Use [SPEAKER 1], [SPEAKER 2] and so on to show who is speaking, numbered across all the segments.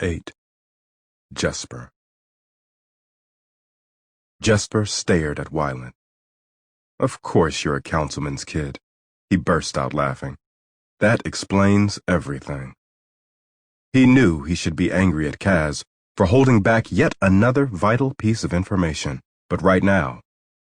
[SPEAKER 1] 8. Jesper. Jesper stared at Wyland. "Of course you're a councilman's kid," he burst out laughing. "That explains everything." He knew he should be angry at Kaz for holding back yet another vital piece of information, but right now,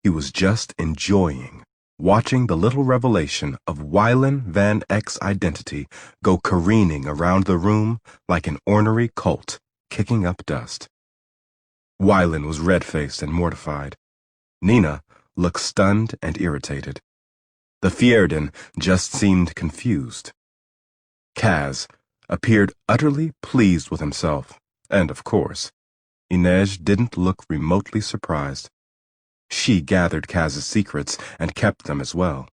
[SPEAKER 1] he was just enjoying watching the little revelation of Wyland Van Eck's identity go careening around the room like an ornery colt kicking up dust. Wyland was red-faced and mortified. Nina looked stunned and irritated. The Fjerdan just seemed confused. Kaz appeared utterly pleased with himself, and of course, Inej didn't look remotely surprised. She gathered Kaz's secrets and kept them as well.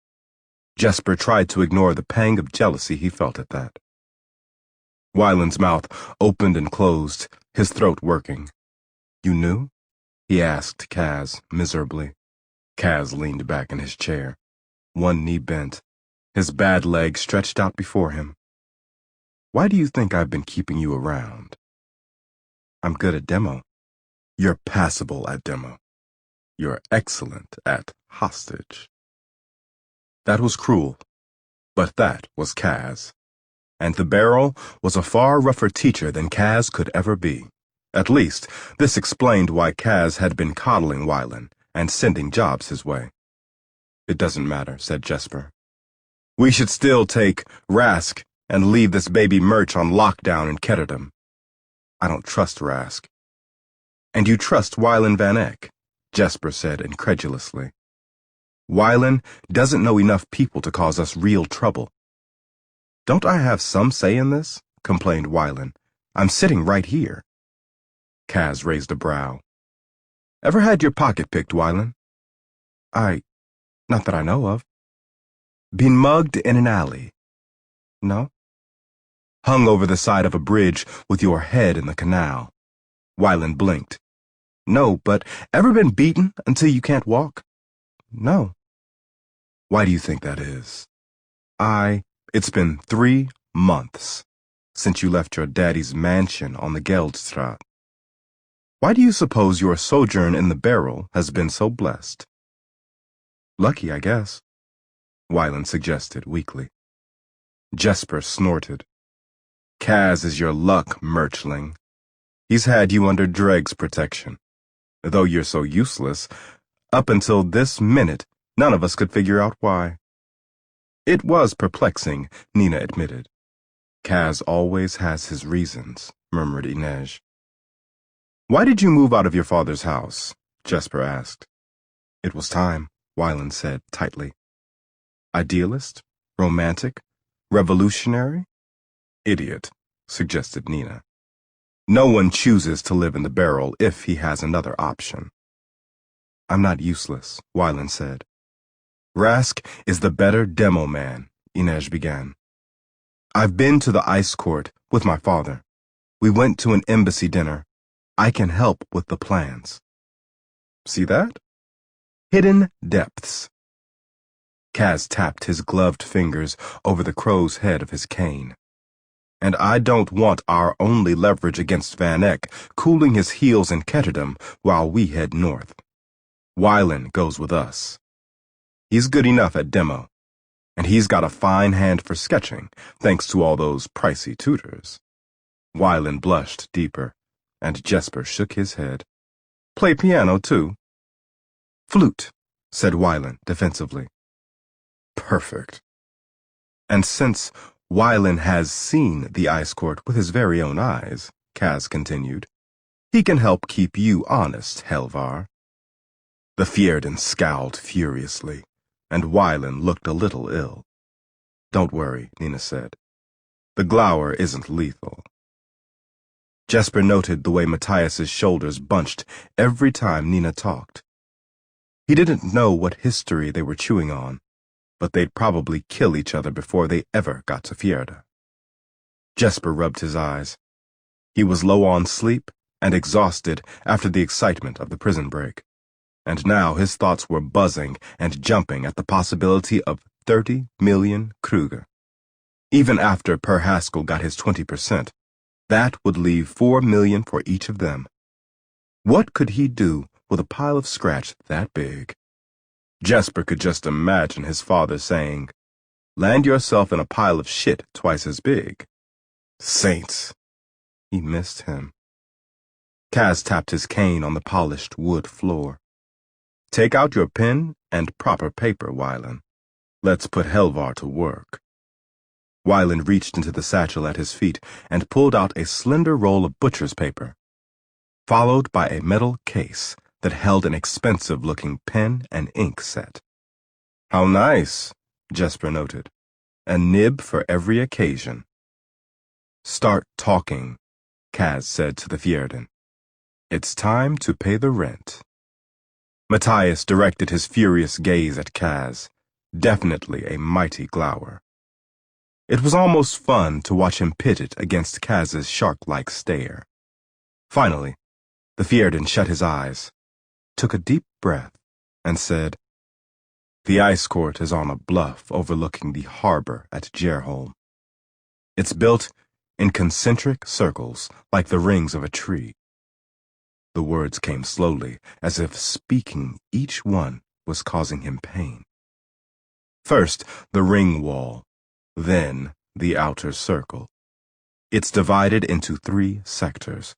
[SPEAKER 1] Jesper tried to ignore the pang of jealousy he felt at that. Wyland's mouth opened and closed, his throat working. "You knew?" he asked Kaz miserably. Kaz leaned back in his chair, one knee bent, his bad leg stretched out before him. "Why do you think I've been keeping you around?" "I'm good at demo." "You're passable at demo. You're excellent at hostage." That was cruel, but that was Kaz. And the barrel was a far rougher teacher than Kaz could ever be. At least, this explained why Kaz had been coddling Wyland and sending jobs his way. "It doesn't matter," said Jesper. "We should still take Rask and leave this baby merch on lockdown in Ketterdam." "I don't trust Rask." "And you trust Wyland Van Eck?" Jesper said incredulously. "Wyland doesn't know enough people to cause us real trouble." "Don't I have some say in this?" complained Wyland. "I'm sitting right here." Kaz raised a brow. "Ever had your pocket picked, Wyland?" Not that I know of." "Been mugged in an alley?" "No." "Hung over the side of a bridge with your head in the canal?" Wyland blinked. "No, but ever been beaten until you can't walk?" "No." "Why do you think that is?" It's been 3 months since you left your daddy's mansion on the Geldstraat. Why do you suppose your sojourn in the barrel has been so blessed?" "Lucky, I guess," Wyland suggested weakly. Jesper snorted. "Kaz is your luck, merchling. He's had you under Dreg's protection. Though you're so useless, up until this minute, none of us could figure out why." "It was perplexing," Nina admitted. "Kaz always has his reasons," murmured Inej. "Why did you move out of your father's house?" Jesper asked. "It was time," Wyland said tightly. "Idealist? Romantic? Revolutionary?" "Idiot," suggested Nina. "No one chooses to live in the barrel if he has another option." "I'm not useless," Wyland said. "Rask is the better demo man," Inej began. "I've been to the ice court with my father. We went to an embassy dinner. I can help with the plans." "See that? Hidden depths." Kaz tapped his gloved fingers over the crow's head of his cane. "And I don't want our only leverage against Van Eck cooling his heels in Ketterdam while we head north. Wyland goes with us. He's good enough at demo, and he's got a fine hand for sketching, thanks to all those pricey tutors." Wyland blushed deeper, and Jesper shook his head. "Play piano, too?" "Flute," said Wyland defensively. "Perfect." "And since Wyland has seen the ice court with his very own eyes," Kaz continued, "he can help keep you honest, Helvar." The Fjerdan scowled furiously, and Wyland looked a little ill. "Don't worry," Nina said. "The glower isn't lethal." Jesper noted the way Matthias's shoulders bunched every time Nina talked. He didn't know what history they were chewing on, but they'd probably kill each other before they ever got to Fjerda. Jesper rubbed his eyes. He was low on sleep and exhausted after the excitement of the prison break, and now his thoughts were buzzing and jumping at the possibility of 30 million Kruger. Even after Per Haskell got his 20%, That would leave 4 million for each of them. What could he do with a pile of scratch that big? Jesper could just imagine his father saying, "Land yourself in a pile of shit twice as big." Saints! He missed him. Kaz tapped his cane on the polished wood floor. "Take out your pen and proper paper, Wylan. Let's put Helvar to work." Wylan reached into the satchel at his feet and pulled out a slender roll of butcher's paper, followed by a metal case that held an expensive-looking pen and ink set. "How nice," Jesper noted. "A nib for every occasion." "Start talking," Kaz said to the Fjärden. "It's time to pay the rent." Matthias directed his furious gaze at Kaz, definitely a mighty glower. It was almost fun to watch him pit it against Kaz's shark-like stare. Finally, the Fjärden shut his eyes, took a deep breath, and said, "The ice court is on a bluff overlooking the harbor at Gerholm. It's built in concentric circles like the rings of a tree." The words came slowly, as if speaking each one was causing him pain. First, the ring wall, then the outer circle. It's divided into 3 sectors.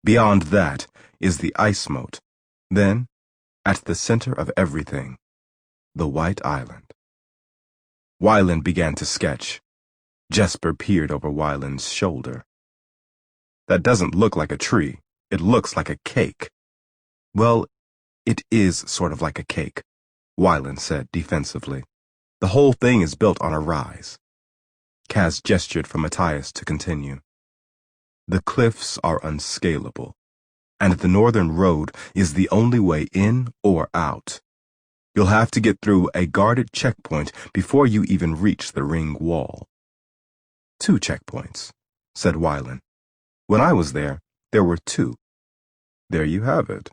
[SPEAKER 1] Beyond that is the ice moat. Then, at the center of everything, the White Island. Wylan began to sketch. Jesper peered over Wylan's shoulder. "That doesn't look like a tree. It looks like a cake." "Well, it is sort of like a cake," Wylan said defensively. "The whole thing is built on a rise." Kaz gestured for Matthias to continue. "The cliffs are unscalable, and the northern road is the only way in or out. You'll have to get through a guarded checkpoint before you even reach the ring wall." "2 checkpoints," said Wylan. "When I was there were 2. "There you have it,"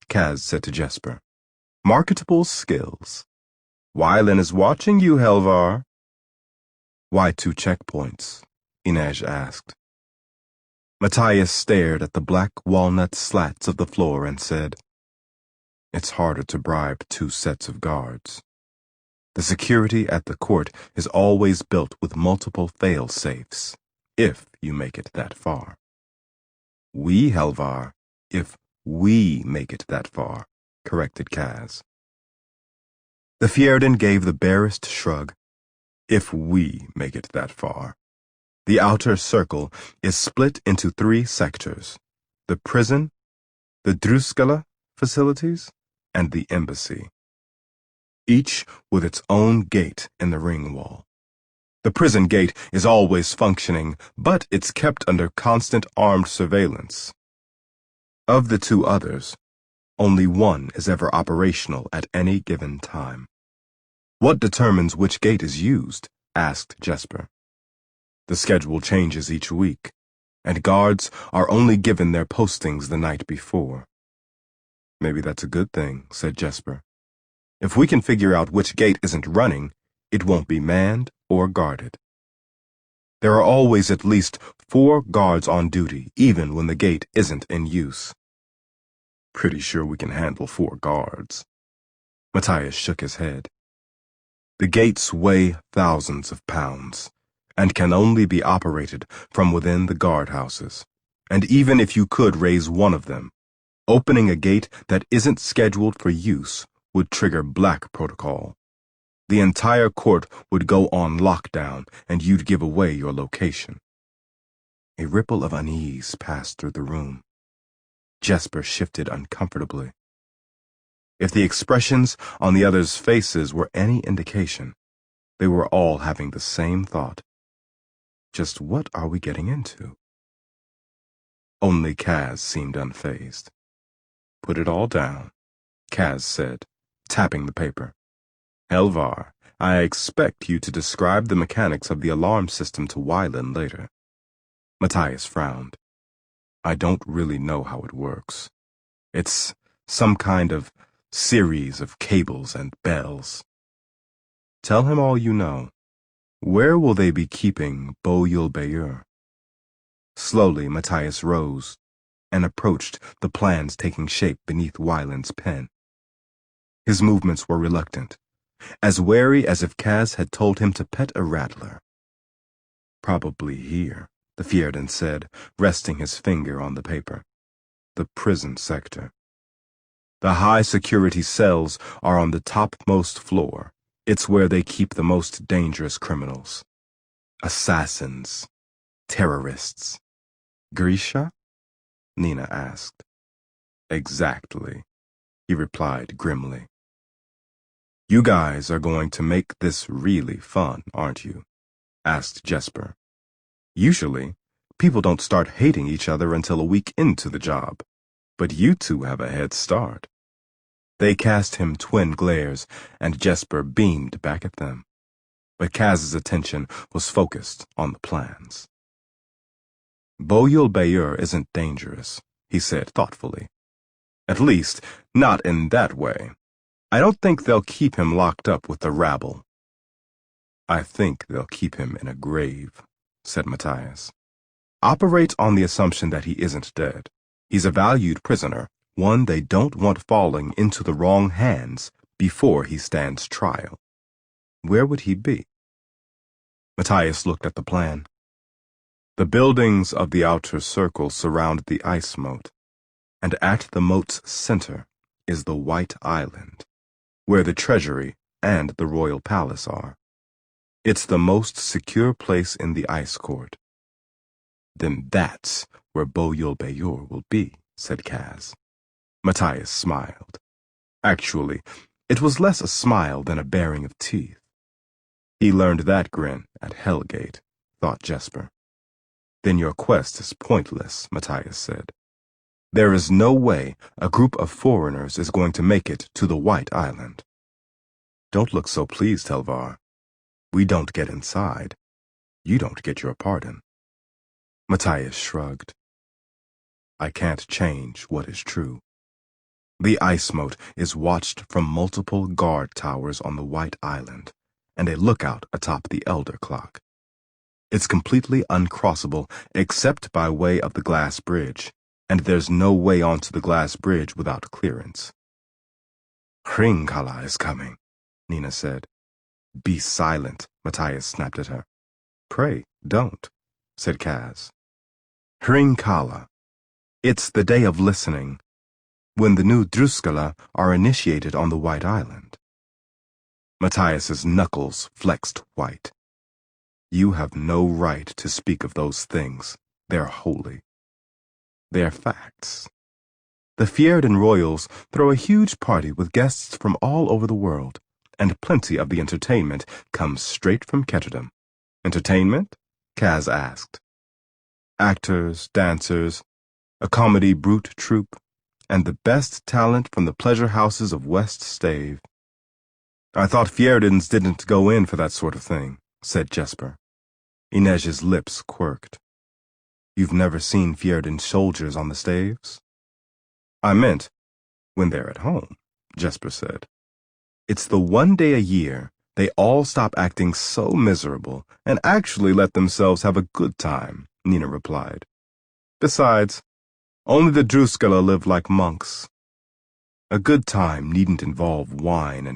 [SPEAKER 1] Kaz said to Jesper. "Marketable skills. Wylan is watching you, Helvar." "Why 2 checkpoints?" Inej asked. Matthias stared at the black walnut slats of the floor and said, "It's harder to bribe 2 sets of guards. The security at the court is always built with multiple fail-safes, if you make it that far." "We, Helvar, if we make it that far," corrected Kaz. The Fjärden gave the barest shrug. "If we make it that far. The outer circle is split into 3 sectors: the prison, the Druskala facilities, and the embassy, each with its own gate in the ring wall. The prison gate is always functioning, but it's kept under constant armed surveillance. Of the 2 others, only one is ever operational at any given time." "What determines which gate is used?" asked Jesper. "The schedule changes each week, and guards are only given their postings the night before." "Maybe that's a good thing," said Jesper. "If we can figure out which gate isn't running, it won't be manned or guarded. There are always at least 4 guards on duty, even when the gate isn't in use." "Pretty sure we can handle 4 guards." Matthias shook his head. "The gates weigh thousands of pounds, and can only be operated from within the guardhouses. And even if you could raise one of them, opening a gate that isn't scheduled for use would trigger Black Protocol. The entire court would go on lockdown, and you'd give away your location." A ripple of unease passed through the room. Jesper shifted uncomfortably. If the expressions on the others' faces were any indication, they were all having the same thought. Just what are we getting into? Only Kaz seemed unfazed. "Put it all down," Kaz said, tapping the paper. "Helvar, I expect you to describe the mechanics of the alarm system to Wylan later." Matthias frowned. "I don't really know how it works. It's some kind of series of cables and bells." "Tell him all you know. Where will they be keeping Boyul Bayur?" Slowly, Matthias rose and approached the plans taking shape beneath Wyland's pen. His movements were reluctant, as wary as if Kaz had told him to pet a rattler. Probably here, the Fjerdan said, resting his finger on the paper. The prison sector. The high-security cells are on the topmost floor. It's where they keep the most dangerous criminals. Assassins. Terrorists. Grisha? Nina asked. Exactly, he replied grimly. You guys are going to make this really fun, aren't you? Asked Jesper. Usually, people don't start hating each other until a week into the job, but you two have a head start. They cast him twin glares, and Jesper beamed back at them. But Kaz's attention was focused on the plans. Boyul Bayur isn't dangerous, he said thoughtfully. At least, not in that way. I don't think they'll keep him locked up with the rabble. I think they'll keep him in a grave, said Matthias. Operate on the assumption that he isn't dead. He's a valued prisoner, one they don't want falling into the wrong hands before he stands trial. Where would he be? Matthias looked at the plan. The buildings of the outer circle surround the ice moat, and at the moat's center is the White Island, where the treasury and the royal palace are. It's the most secure place in the ice court. Then that's where Boyul Bayur will be, said Kaz. Matthias smiled. Actually, it was less a smile than a baring of teeth. He learned that grin at Hellgate, thought Jesper. Then your quest is pointless, Matthias said. There is no way a group of foreigners is going to make it to the White Island. Don't look so pleased, Helvar. We don't get inside. You don't get your pardon. Matthias shrugged. I can't change what is true. The ice moat is watched from multiple guard towers on the White Island, and a lookout atop the Elder Clock. It's completely uncrossable except by way of the glass bridge, and there's no way onto the glass bridge without clearance. Hringkala is coming, Nina said. Be silent, Matthias snapped at her. Pray, don't, said Kaz. Hringkala. It's the day of listening, when the new Druskala are initiated on the White Island. Matthias's knuckles flexed white. You have no right to speak of those things. They're holy. They're facts. The Fjerdan royals throw a huge party with guests from all over the world, and plenty of the entertainment comes straight from Ketterdam. Entertainment? Kaz asked. Actors, dancers, a comedy brute troupe, and the best talent from the pleasure houses of West Stave. I thought Fjerdans didn't go in for that sort of thing, said Jesper. Inej's lips quirked. You've never seen Fjerdan soldiers on the staves? I meant, when they're at home, Jesper said. It's the one day a year they all stop acting so miserable and actually let themselves have a good time, Nina replied. Besides, only the Druskala live like monks. A good time needn't involve wine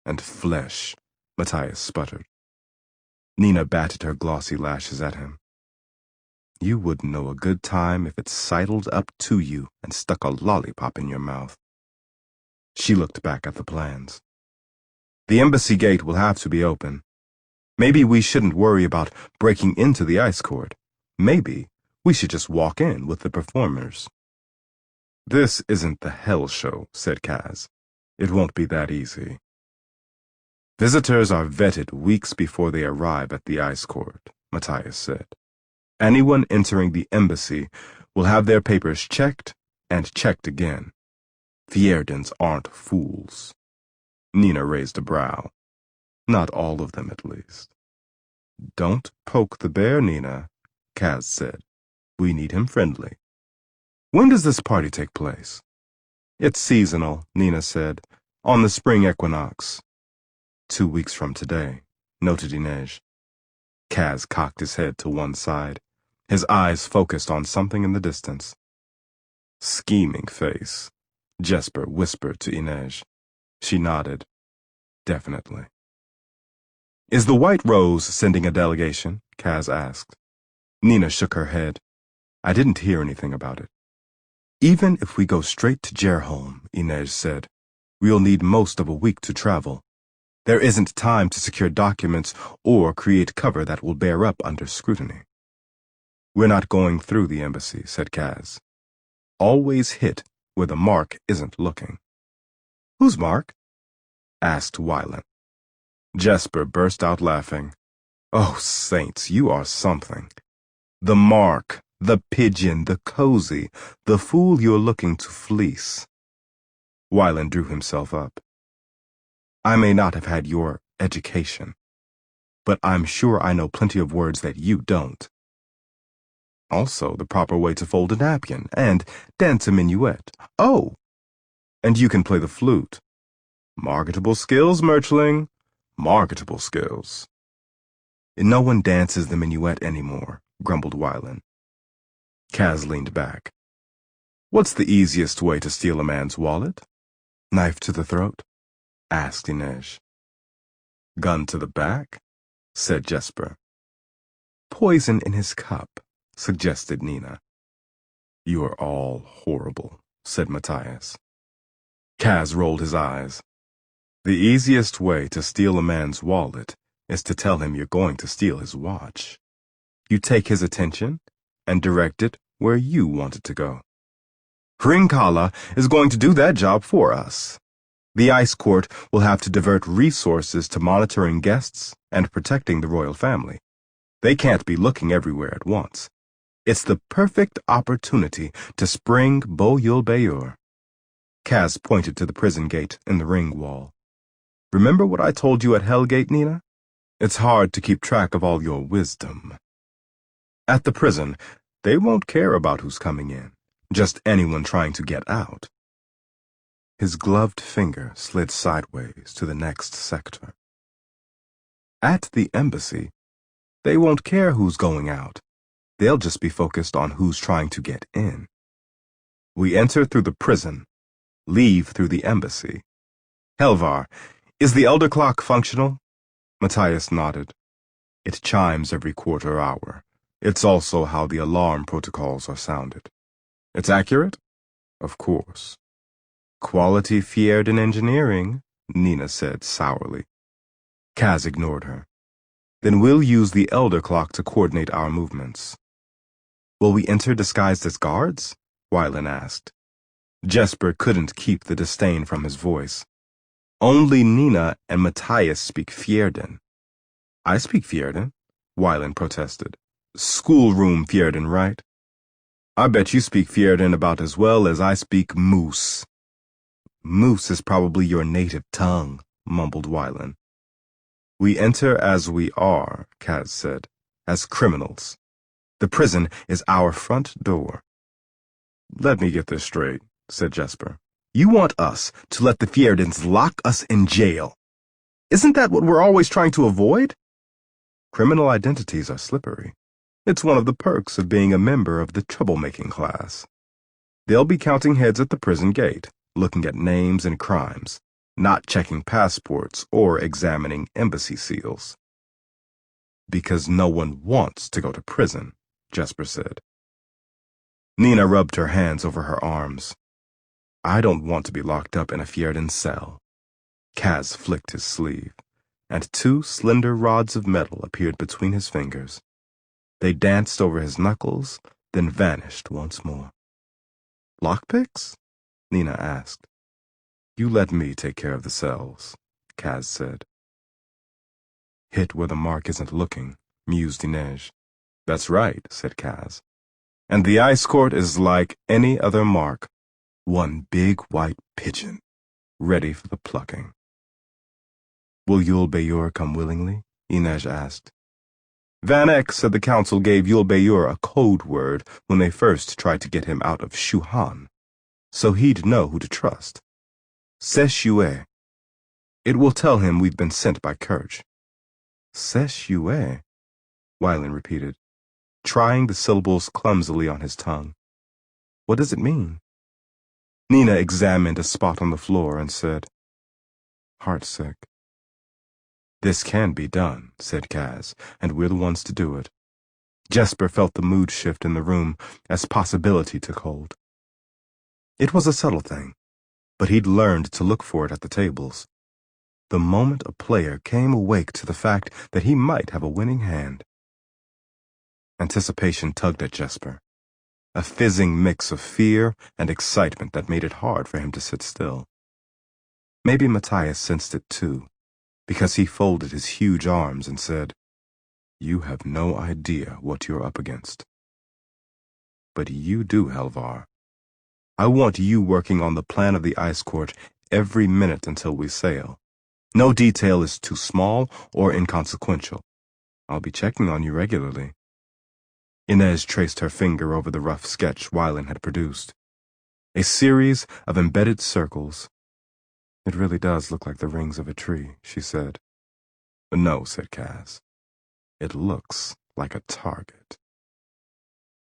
[SPEAKER 1] and flesh, Matthias sputtered. Nina batted her glossy lashes at him. You wouldn't know a good time if it sidled up to you and stuck a lollipop in your mouth. She looked back at the plans. The embassy gate will have to be open. Maybe we shouldn't worry about breaking into the ice court. Maybe we should just walk in with the performers. This isn't the hell show, said Kaz. It won't be that easy. Visitors are vetted weeks before they arrive at the ice court, Matthias said. Anyone entering the embassy will have their papers checked and checked again. Fjerdans aren't fools. Nina raised a brow. Not all of them, at least. Don't poke the bear, Nina, Kaz said. We need him friendly. When does this party take place? It's seasonal, Nina said, on the spring equinox. 2 weeks from today, noted Inej. Kaz cocked his head to one side. His eyes focused on something in the distance. Scheming face, Jesper whispered to Inej. She nodded. Definitely. Is the White Rose sending a delegation? Kaz asked. Nina shook her head. I didn't hear anything about it. Even if we go straight to Gerholm, Inej said, we'll need most of a week to travel. There isn't time to secure documents or create cover that will bear up under scrutiny. We're not going through the embassy, said Kaz. Always hit where the mark isn't looking. Whose mark? Asked Wylan. Jesper burst out laughing. Oh, saints, you are something. The mark, the pigeon, the cozy, the fool you're looking to fleece. Wylan drew himself up. I may not have had your education, but I'm sure I know plenty of words that you don't. Also, the proper way to fold a napkin and dance a minuet. Oh, and you can play the flute. Marketable skills, Merchling. Marketable skills. No one dances the minuet anymore, grumbled Wylan. Kaz leaned back. What's the easiest way to steal a man's wallet? Knife to the throat? Asked Inej. Gun to the back? Said Jesper. Poison in his cup, suggested Nina. You are all horrible, said Matthias. Kaz rolled his eyes. The easiest way to steal a man's wallet is to tell him you're going to steal his watch. You take his attention and direct it where you want it to go. Hringkala is going to do that job for us. The Ice Court will have to divert resources to monitoring guests and protecting the royal family. They can't be looking everywhere at once. It's the perfect opportunity to spring Boyul Bayur. Kaz pointed to the prison gate in the ring wall. Remember what I told you at Hellgate, Nina? It's hard to keep track of all your wisdom. At the prison, they won't care about who's coming in, just anyone trying to get out. His gloved finger slid sideways to the next sector. At the embassy, they won't care who's going out. They'll just be focused on who's trying to get in. We enter through the prison, leave through the embassy. Helvar, is the elder clock functional? Matthias nodded. It chimes every quarter hour. It's also how the alarm protocols are sounded. It's accurate? Of course. Quality feared in engineering, Nina said sourly. Kaz ignored her. Then we'll use the elder clock to coordinate our movements. Will we enter disguised as guards? Wylan asked. Jesper couldn't keep the disdain from his voice. Only Nina and Matthias speak Fjerdan. I speak Fjerdan, Wylan protested. Schoolroom Fjerdan, right? I bet you speak Fjerdan about as well as I speak Moose. Moose is probably your native tongue, mumbled Wylan. We enter as we are, Kaz said, as criminals. The prison is our front door. Let me get this straight, said Jesper. You want us to let the Fjerdans lock us in jail. Isn't that what we're always trying to avoid? Criminal identities are slippery. It's one of the perks of being a member of the troublemaking class. They'll be counting heads at the prison gate, looking at names and crimes, not checking passports or examining embassy seals. Because no one wants to go to prison, Jesper said. Nina rubbed her hands over her arms. I don't want to be locked up in a Fjerdan cell. Kaz flicked his sleeve, and two slender rods of metal appeared between his fingers. They danced over his knuckles, then vanished once more. Lockpicks? Nina asked. You let me take care of the cells, Kaz said. Hit where the mark isn't looking, mused Inej. That's right, said Kaz. And the Ice Court is like any other mark. One big white pigeon, ready for the plucking. Will Yul Bayur come willingly? Inej asked. Van Eck said the council gave Yul Bayur a code word when they first tried to get him out of Shuhan, so he'd know who to trust. Seshue. It will tell him we've been sent by Kirch. Seshue, Wylan repeated. trying the syllables clumsily on his tongue. What does it mean? Nina examined a spot on the floor and said, Heartsick. This can be done, said Kaz, and we're the ones to do it. Jesper felt the mood shift in the room as possibility took hold. It was a subtle thing, but he'd learned to look for it at the tables. The moment a player came awake to the fact that he might have a winning hand. Anticipation tugged at Jesper, a fizzing mix of fear and excitement that made it hard for him to sit still. Maybe Matthias sensed it too, because he folded his huge arms and said, You have no idea what you're up against. But you do, Halvar. I want you working on the plan of the ice court every minute until we sail. No detail is too small or inconsequential. I'll be checking on you regularly. Inez traced her finger over the rough sketch Wylan had produced. A series of embedded circles. It really does look like the rings of a tree, she said. No, said Kaz. It looks like a target.